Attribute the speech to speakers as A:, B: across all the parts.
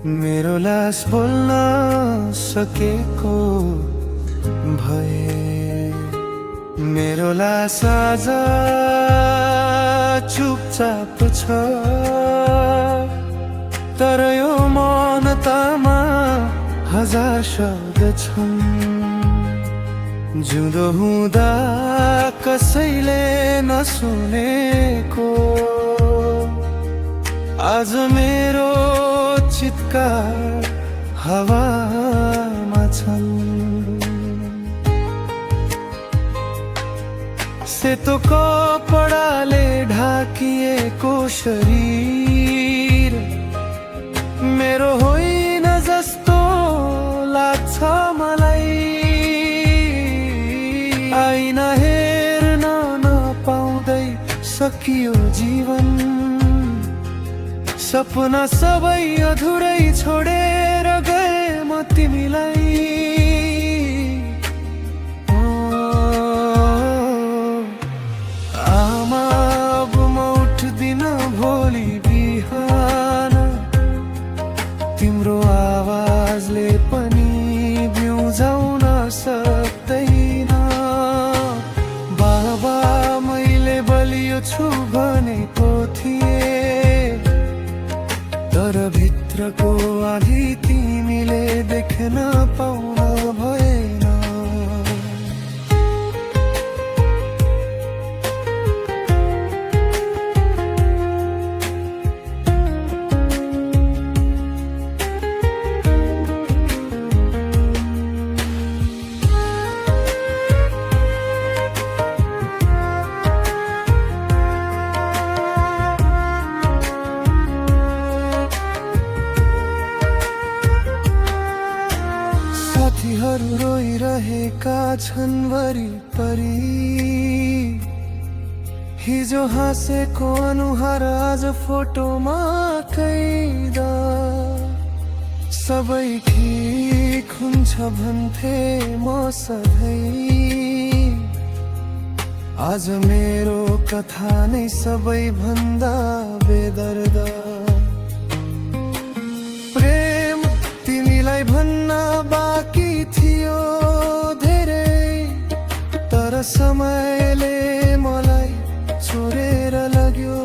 A: मेरो लास बोल्न सकेको भए मेरो लास आज चुपचाप छ। तर यो मौनतामा हजार शब्द छन्। जिउँदो हुँदा कसैले नसुनेको आज मेरो चित्कार हावामा छन्। सेतो कपडाले ढाकिएको शरीर मेरो होइन जस्तो लाग्छ मलाई। आइना हेर्न नपाउँदै सकियो जीवन। सपना सबै अधुरै छोडेर गए म तिमीलाई। आमा अब म उठ्दिन भोलि बिहान। तिम्रो आवाजले पनि बिउजाउन सक्दैन। बाबा मैले बलियो छु भनेको थिएँ, तर भित्रको आधी तिमीले देख्न पाउन भएन। साथीहरू रोइरहेका छन् वरिपरि। हिजो हाँसेको अनुहार आज फोटोमा कैद। सबै ठिक हुन्छ भन्थे म सधैँ। आज मेरो कथा नै सबैभन्दा बेदर्द। प्रेम तिमीलाई भन्न बाँकी थियो धेरै, तर समयले मलाई छोडेर लग्यो।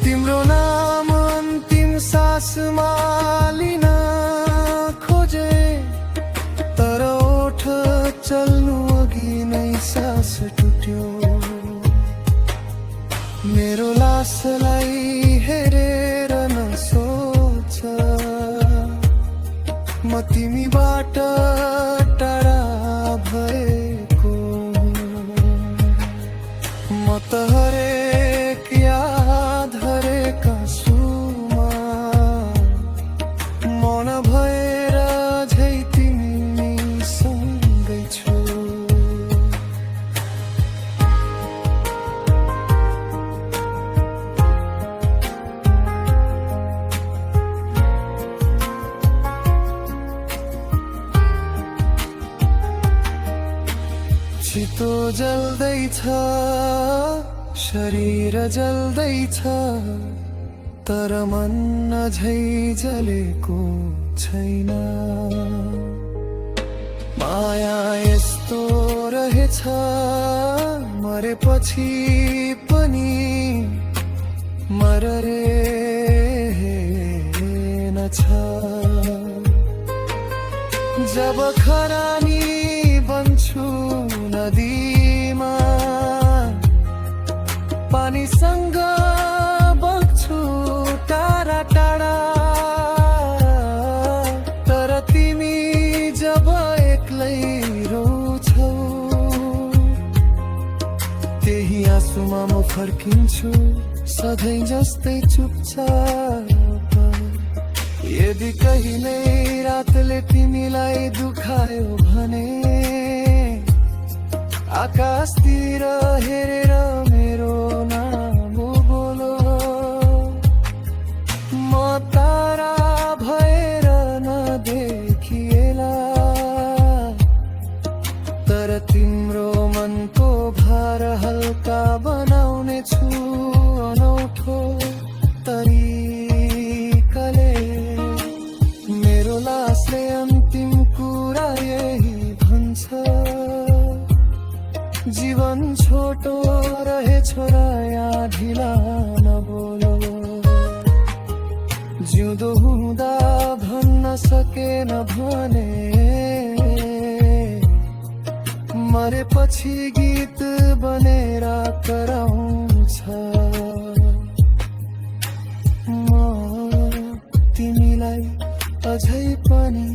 A: तिम्रो नाम अन्तिम सासमा लिन खोजे, तर ओठ चल्नु अघि नै सास टुट्यो। मेरो लासलाई हेरेर नसोच, म तिमीबाट टाढा भएको। म त हरेक याद हरेक आँसुमा मौन भएर झै तिमी सँगै छु। छिटो जल्दैछ, शरीर जल्दैछ, तर मन अझै जलेको छैन। माया यस्तो रहेछ, मरेपछि पनि मररे नछ। जब खरानी बन्छु नदीमा, पानीसँग बग्छु टाढा टाढा। तर तिमी जब एक्लै रोछौ, त्यही आँसुमा म फर्किन्छु सधैँ जस्तै चुपचाप। यदि कहिल्यै रातले तिमीलाई दुखायो भने, आकाशतिर हेरेर मेरो नाम बोलो। म तारा भएर नदेखिएला, तर तिम्रो मनको भार हल्का बनाउने छु अनौठो तरिकाले। जिउँदो हुँदा भन्न सकेन भने मरेपछि गीत बनेर कराउँछ म तिमीलाई अझै पनि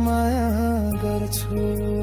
A: माया गर्छु।